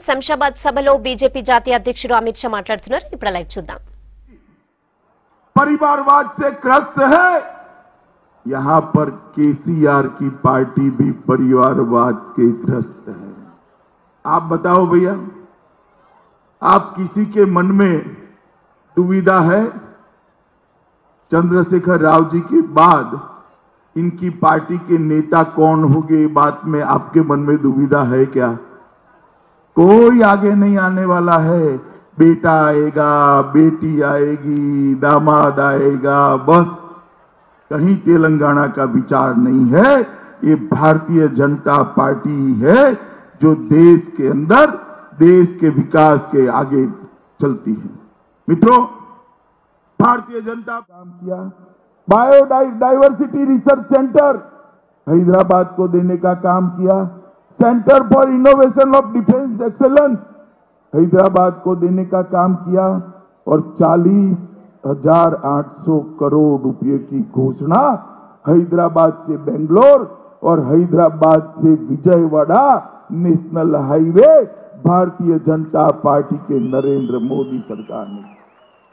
శంషాబాద్ సభలో బీజేపీ జాతీయ అధ్యక్షుడు అమిత్ షా మాట్లాడుతున్నారు. ఇప్పుడు లైవ్ చూద్దాం. परिवारवाद से ग्रस्त है, यहां पर केसीआर की पार्टी भी परिवारवाद के ग्रस्त है। आप बताओ भैया, आप किसी के मन में दुविधा है? चंद्रशेखर राव जी के बाद इनकी पार्टी के नेता कौन होंगे, बात में आपके मन में दुविधा है क्या? कोई आगे नहीं आने वाला है। बेटा आएगा, बेटी आएगी, दामाद आएगा, बस कहीं तेलंगाना का विचार नहीं है। ये भारतीय जनता पार्टी है जो देश के अंदर देश के विकास के आगे चलती है। मित्रों, भारतीय जनता काम किया, बायोडाइवर्सिटी रिसर्च सेंटर हैदराबाद को देने का काम किया, centre for innovation of defence excellence Hyderabad को देने का काम किया और 40,800 करोड़ रुपए की घोषणा हैदराबाद से बेंगलोर और हैदराबाद से Vijayawada national highway Bharatiya Janata party के नरेंद्र मोदी सरकार ने।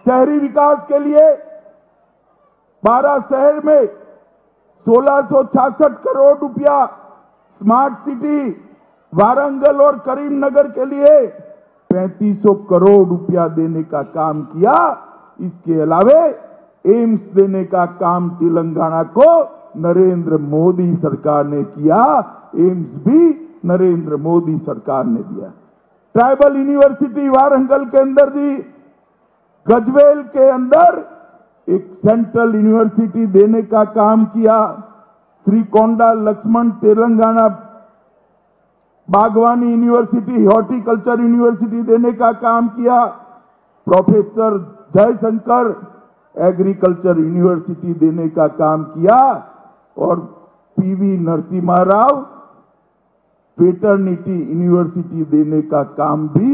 शहरी विकास के लिए 12 शहर में 1666 करोड़ रुपया, स्मार्ट सिटी वारंगल और करीमनगर के लिए 3500 करोड़ रुपया देने का काम किया। इसके अलावे एम्स देने का काम तेलंगाना को नरेंद्र मोदी सरकार ने किया। एम्स भी नरेंद्र मोदी सरकार ने दिया। ट्राइबल यूनिवर्सिटी वारंगल के अंदर दी, गजवेल के अंदर एक सेंट्रल यूनिवर्सिटी देने का काम किया। श्रीकोंडा लक्ष्मण तेलंगाना बागवानी यूनिवर्सिटी, हॉर्टिकल्चर यूनिवर्सिटी देने का काम किया। प्रोफेसर जयशंकर एग्रीकल्चर यूनिवर्सिटी देने का काम किया और PV Narasimha Rao veterinary university देने का काम भी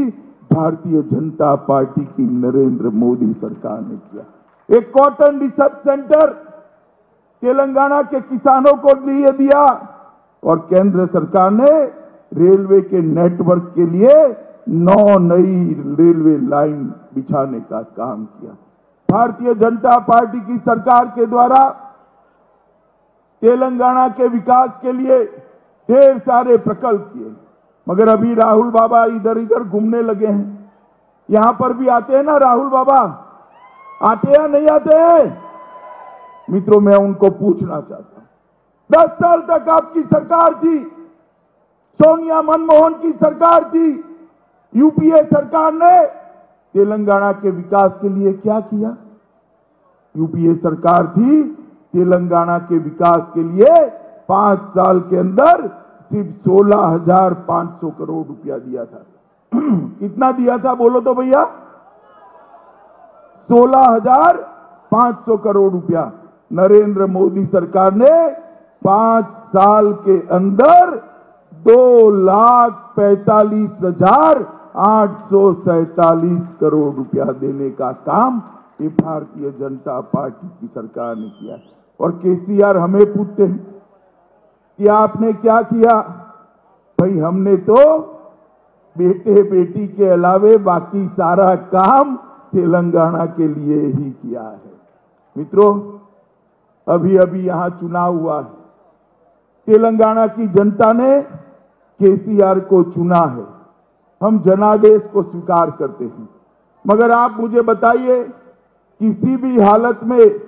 भारतीय जनता पार्टी की नरेंद्र मोदी सरकार ने किया। एक कॉटन रिसर्च सेंटर तेलंगाना के किसानों को लिए दिया और केंद्र सरकार ने रेलवे के नेटवर्क के लिए 9 नई रेलवे लाइन बिछाने का काम किया। भारतीय जनता पार्टी की सरकार के द्वारा तेलंगाना के विकास के लिए ढेर सारे प्रकल्प किए, मगर अभी राहुल बाबा इधर इधर घूमने लगे हैं। यहां पर भी आते हैं ना राहुल बाबा, आते हैं नहीं आते हैं? मित्रों, मैं उनको पूछना चाहता हूं, 10 साल तक आपकी सरकार थी, सोनिया मनमोहन की सरकार थी, यूपीए सरकार ने तेलंगाना के विकास के लिए क्या किया? यूपीए सरकार थी, तेलंगाना के विकास के लिए 5 साल के अंदर सिर्फ 16,500 करोड़ रुपया दिया था। कितना दिया था बोलो तो भैया? 16,500 करोड़ रुपया। नरेंद्र मोदी सरकार ने 5 साल के अंदर 2,45,847 करोड़ रुपया देने का काम ये भारतीय जनता पार्टी की सरकार ने किया। और केसीआर हमें पूछते हैं कि आपने क्या किया? भाई, हमने तो बेटे बेटी के अलावे बाकी सारा काम तेलंगाना के लिए ही किया है। मित्रों, अभी अभी यहां चुनाव हुआ है। तेलंगाना की जनता ने केसीआर को चुना है। हम जनादेश को स्वीकार करते हैं, मगर आप मुझे बताइए, किसी भी हालत में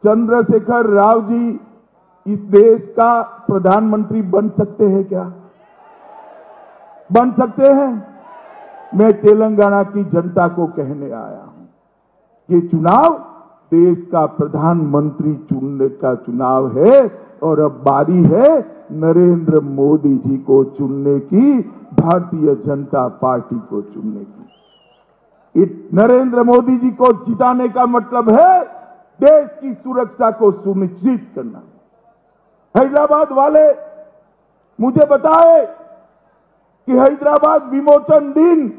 चंद्रशेखर राव जी इस देश का प्रधानमंत्री बन सकते हैं क्या? बन सकते हैं? मैं तेलंगाना की जनता को कहने आया हूं, ये चुनाव देश का प्रधानमंत्री चुनने का चुनाव है और अब बारी है नरेंद्र मोदी जी को चुनने की, भारतीय जनता पार्टी को चुनने की। नरेंद्र मोदी जी को जिताने का मतलब है देश की सुरक्षा को सुनिश्चित करना। हैदराबाद वाले मुझे बताए कि हैदराबाद विमोचन दिन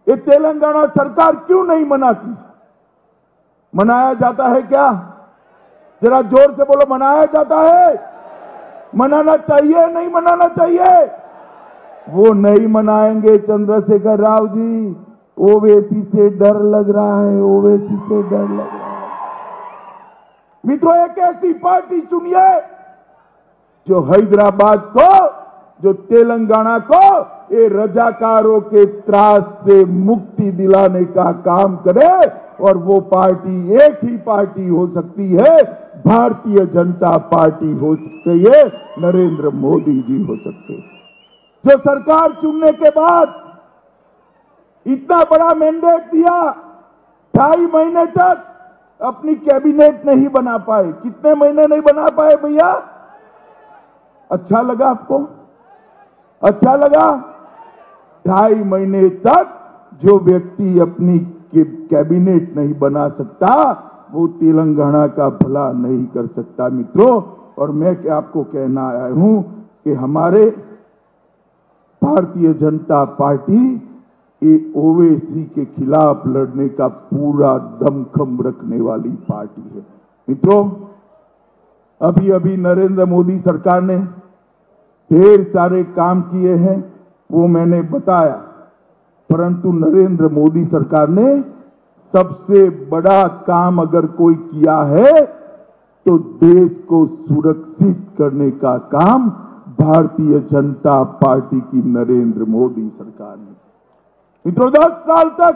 ये तेलंगाना सरकार क्यों नहीं मनाती? मनाया जाता है क्या? जरा जोर से बोलो, मनाया जाता है? मनाना चाहिए नहीं मनाना चाहिए? वो नहीं मनाएंगे चंद्रशेखर राव जी। ओवैसी से डर लग रहा है, ओवैसी से डर लग रहा है। मित्रों, एक ऐसी पार्टी चुनिए जो हैदराबाद को, जो तेलंगाना को ये रजाकारों के त्रास से मुक्ति दिलाने का काम करे। और वो पार्टी एक ही पार्टी हो सकती है, भारतीय जनता पार्टी हो सकती है, नरेंद्र मोदी जी हो सकते हैं। जो सरकार चुनने के बाद इतना बड़ा मैंडेट दिया, 2.5 महीने तक अपनी कैबिनेट नहीं बना पाए। कितने महीने नहीं बना पाए भैया? अच्छा लगा आपको? अच्छा लगा? 2.5 महीने तक जो व्यक्ति अपनी कैबिनेट नहीं बना सकता, वो तेलंगाना का भला नहीं कर सकता मित्रों। और मैं क्या आपको कहना आया हूं कि हमारे भारतीय जनता पार्टी ये ओवैसी के खिलाफ लड़ने का पूरा दमखम रखने वाली पार्टी है। मित्रों, अभी अभी नरेंद्र मोदी सरकार ने ढेर सारे काम किए हैं, वो मैंने बताया। परंतु नरेंद्र मोदी सरकार ने सबसे बड़ा काम अगर कोई किया है तो देश को सुरक्षित करने का काम भारतीय जनता पार्टी की नरेंद्र मोदी सरकार ने। मित्रों, 10 साल तक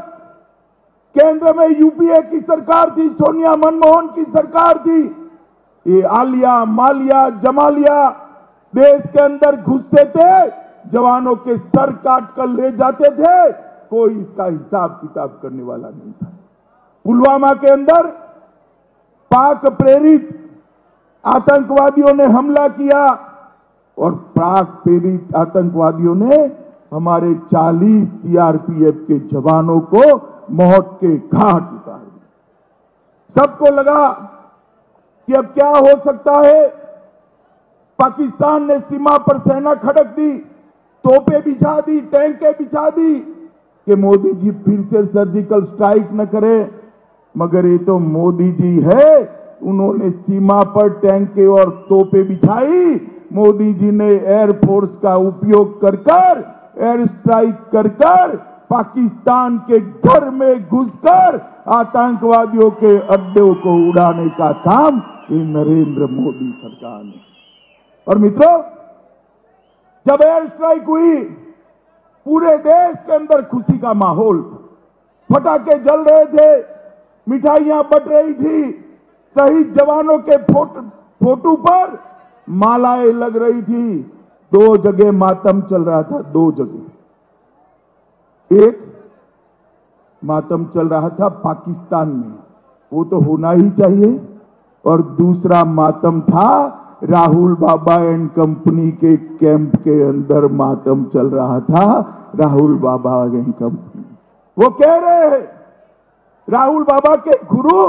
केंद्र में यूपीए की सरकार थी, सोनिया मनमोहन की सरकार थी। ये आलिया मालिया जमालिया देश के अंदर घुसते थे, जवानों के सर काट कर ले जाते थे, कोई इसका हिसाब किताब करने वाला नहीं था। पुलवामा के अंदर पाक प्रेरित आतंकवादियों ने हमला किया और पाक प्रेरित आतंकवादियों ने हमारे 40 सीआरपीएफ के जवानों को मौत के घाट उतार दिया। सबको लगा कि अब क्या हो सकता है। पाकिस्तान ने सीमा पर सेना खड़क दी, तोपें बिछा दी, टैंकें बिछा दी कि मोदी जी फिर से सर्जिकल स्ट्राइक न करें। मगर ये तो मोदी जी है, उन्होंने सीमा पर टैंकें और तोपें बिछाई। मोदी जी ने एयरफोर्स का उपयोग कर एयर स्ट्राइक कर पाकिस्तान के घर में घुसकर आतंकवादियों के अड्डों को उड़ाने का काम ये नरेंद्र मोदी सरकार ने। और मित्रों, जब एयर स्ट्राइक हुई, पूरे देश के अंदर खुशी का माहौल था। पटाखे जल रहे थे, मिठाइयां बट रही थी, शहीद जवानों के फोटो पर मालाएं लग रही थी। 2 जगह मातम चल रहा था, 2 जगह। एक मातम चल रहा था पाकिस्तान में, वो तो होना ही चाहिए। और दूसरा मातम था राहुल बाबा एंड कंपनी के कैंप के अंदर मातम चल रहा था। राहुल बाबा एंड कंपनी, वो कह रहे हैं, राहुल बाबा के गुरु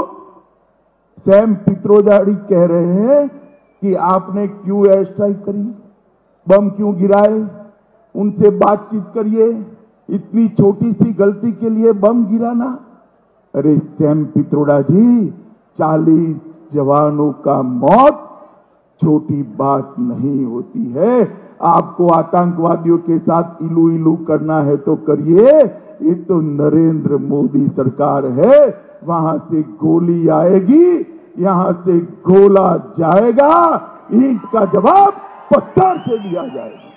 सैम पित्रोदा कह रहे हैं कि आपने क्यों एयर स्ट्राइक करी, बम क्यों गिराए, उनसे बातचीत करिए, इतनी छोटी सी गलती के लिए बम गिराना। अरे सैम पित्रोदा जी, 40 जवानों का मौत छोटी बात नहीं होती है। आपको आतंकवादियों के साथ इलू इलू करना है तो करिए, ये तो नरेंद्र मोदी सरकार है। वहां से गोली आएगी, यहां से गोला जाएगा, ईंट का जवाब पत्थर से दिया जाएगा।